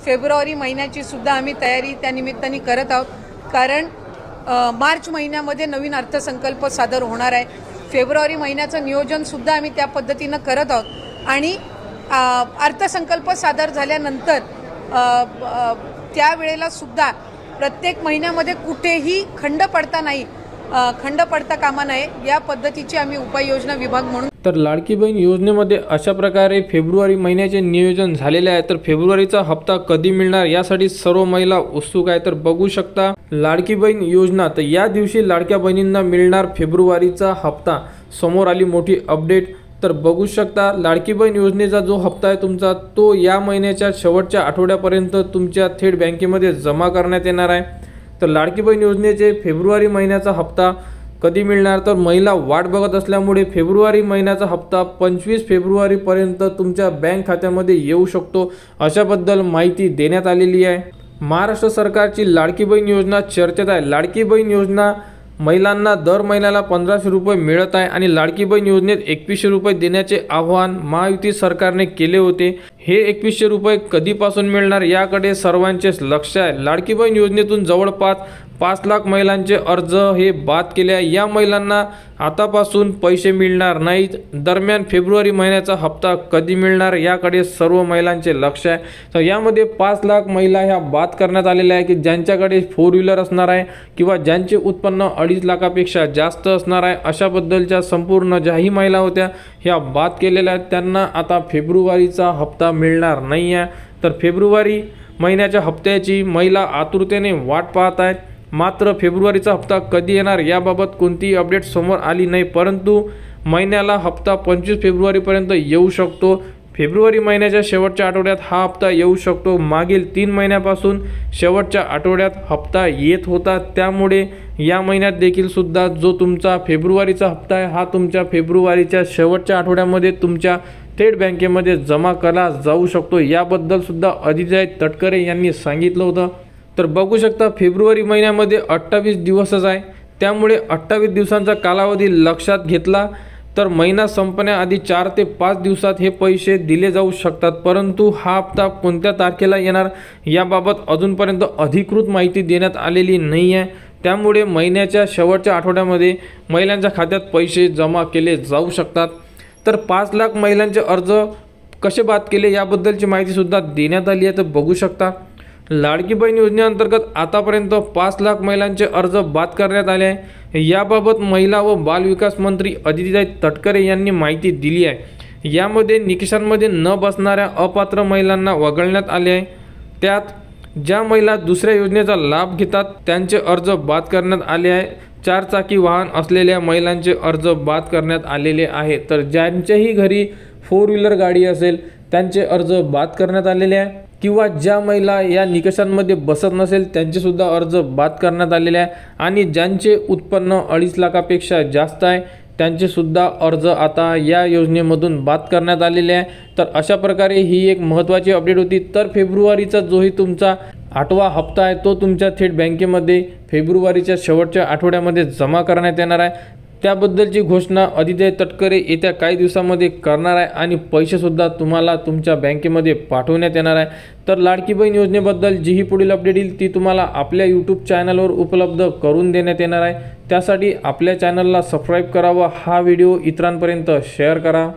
February महिन्याची सुद्धा आम्ही तयारी त्या निमित्ताने करत आहोत, कारण मार्च महिन्यामध्ये नवीन अर्थसंकल्प सादर होणार आहे। फेब्रुवारी महिन्याचं नियोजन सुद्धा आम्ही त्या पद्धतीनं करत आहोत आणि अर्थसंकल्प सादर झाल्यानंतर त्यावेळेला सुद्धा प्रत्येक महिन्यामध्ये कुठेही खंड पडता कामा नये या पद्धतीची आम्ही उपाययोजना विभाग म्हणून। तर लाडकी बहीण योजनेमध्ये अशा प्रकारे फेब्रुवारी महिन्याचे नियोजन झालेले आहे। तर फेब्रुवारीचा हप्ता कधी मिळणार यासाठी सर्व महिला उत्सुक आहे। तर बघू शकता लाडकी बहीण योजना, तर या दिवशी लाडक्या बहिणींना मिळणार फेब्रुवारीचा हप्ता। समोर आली मोठी अपडेट। तर बघू शकता लाडकी बहीण योजनेचा जो हप्ता आहे तुमचा तो या महिन्याच्या शेवटच्या आठवड्यापर्यंत तुमच्या थेट बँकेमध्ये जमा करण्यात येणार आहे। तर लाडकी बहीण योजनेचे फेब्रुवारी महिन्याचा हप्ता कधी मिळणार, तर महिला वाट बघत असल्यामुळे फेब्रुवारी महिन्याचा हप्ता 25 फेब्रुवारीपर्यंत तुमच्या बँक खात्यामध्ये येऊ शकतो, अशाबद्दल माहिती देण्यात आलेली आहे। महाराष्ट्र सरकारची लाडकी बहीण योजना चर्चेत आहे। लाडकी बहीण योजना महिलांना दर महिन्याला 1500 रुपये मिळत आहे आणि लाडकी बहीण योजनेत 2100 रुपये देण्याचे आवाहन महायुती सरकारने केले होते। हे 2100 रुपये कधीपासून मिळणार याकडे सर्वांचेच लक्ष आहे। लाडकी बहीण योजनेतून जवळपास 5 लाख महिलांचे अर्ज हे बाद केले आहे। या महिलांना आतापासून पैसे मिळणार नाहीत। दरम्यान फेब्रुवारी महिन्याचा हप्ता कधी मिळणार याकडे सर्व महिलांचे लक्ष आहे। तर यामध्ये 5 लाख महिला ह्या बाद करण्यात आलेल्या आहे की ज्यांच्याकडे 4 व्हीलर असणार आहे किंवा ज्यांचे उत्पन्न 2.5 लाखापेक्षा जास्त असणार आहे, अशाबद्दलच्या संपूर्ण ज्याही महिला होत्या ह्या बाद केलेल्या आहेत, त्यांना आता फेब्रुवारीचा हप्ता मिळणार नाही आहे। तर फेब्रुवारी महिन्याच्या हप्त्याची महिला आतुरतेने वाट पाहत आहेत। मात्र फेब्रुवारीचा हप्ता कधी येणार याबाबत कोणतीही अपडेट समोर आली नाही, परंतु महिन्याला हप्ता 25 फेब्रुवारीपर्यंत येऊ शकतो। फेब्रुवारी महिन्याच्या शेवटच्या आठवड्यात हा हप्ता येऊ शकतो। मागील 3 महिन्यापासून शेवटच्या आठवड्यात हप्ता येत होता, त्यामुळे या महिन्यात देखील सुद्धा जो तुमचा फेब्रुवारीचा हप्ता आहे हा तुमच्या फेब्रुवारीच्या शेवटच्या आठवड्यामध्ये तुमच्या थेट बँकेमध्ये जमा केला जाऊ शकतो, याबद्दल सुद्धा अदिती तटकरे यांनी सांगितलं होतं। तर बघू शकता फेब्रुवारी महिन्यामध्ये 28 दिवसच आहे, त्यामुळे 28 दिवसांचा कालावधी लक्षात घेतला तर महिना संपण्याआधी 4 ते 5 दिवसात हे पैसे दिले जाऊ शकतात। परंतु हा हप्ता कोणत्या तारखेला येणार याबाबत अजूनपर्यंत अधिकृत माहिती देण्यात आलेली नाही आहे, त्यामुळे महिन्याच्या शेवटच्या आठवड्यामध्ये महिलांच्या खात्यात पैसे जमा केले जाऊ शकतात। तर 5 लाख महिलांचे अर्ज कसे बाद केले याबद्दलची माहिती सुद्धा देण्यात आली आहे। तर बघू शकता लाडकी बहीण योजनेअंतर्गत आतापर्यंत 5 लाख महिलांचे अर्ज बाद करण्यात आले आहे। याबाबत महिला व बाल विकास मंत्री अदिती तटकरे यांनी माहिती दिली आहे। यामध्ये निकषांमध्ये न बसणाऱ्या अपात्र महिलांना वगळण्यात आले आहे। त्यात ज्या महिला दुसऱ्या योजनेचा लाभ घेतात त्यांचे अर्ज बाद करण्यात आले आहे। 4 चाकी वाहन असलेल्या महिलांचे अर्ज बाद करण्यात आलेले आहे। तर ज्यांच्याही घरी 4 व्हीलर गाडी असेल त्यांचे अर्ज बाद करण्यात आलेले आहे, किंवा ज्या महिला या निकषांमध्ये बसत नसेल त्यांचे सुद्धा अर्ज बाद करण्यात आलेले आहे। आणि ज्यांचे उत्पन्न 2.5 लाखापेक्षा जास्त आहे त्यांचे सुद्धा अर्ज आता या योजनेमधून बाद करण्यात आलेले आहे। तर अशा प्रकारे ही एक महत्त्वाची अपडेट होती। तर फेब्रुवारीचा जोही तुमचा 8वा हप्ता आहे तो तुमच्या थेट बँकेमध्ये फेब्रुवारीच्या शेवटच्या आठवड्यामध्ये जमा करण्यात येणार आहे। त्याबद्दलची घोषणा अदिती तटकरे येत्या काही दिवसांमध्ये करणार आहे आणि पैसेसुद्धा तुम्हाला तुमच्या बँकेमध्ये पाठवण्यात येणार आहे। तर लाडकी बहीण योजनेबद्दल जी ही पुढील अपडेट येईल ती तुम्हाला आपल्या यूट्यूब चॅनलवर उपलब्ध करून देण्यात येणार आहे। त्यासाठी आपल्या चॅनलला सबस्क्राईब करा व हा व्हिडिओ इतरांपर्यंत शेअर करा।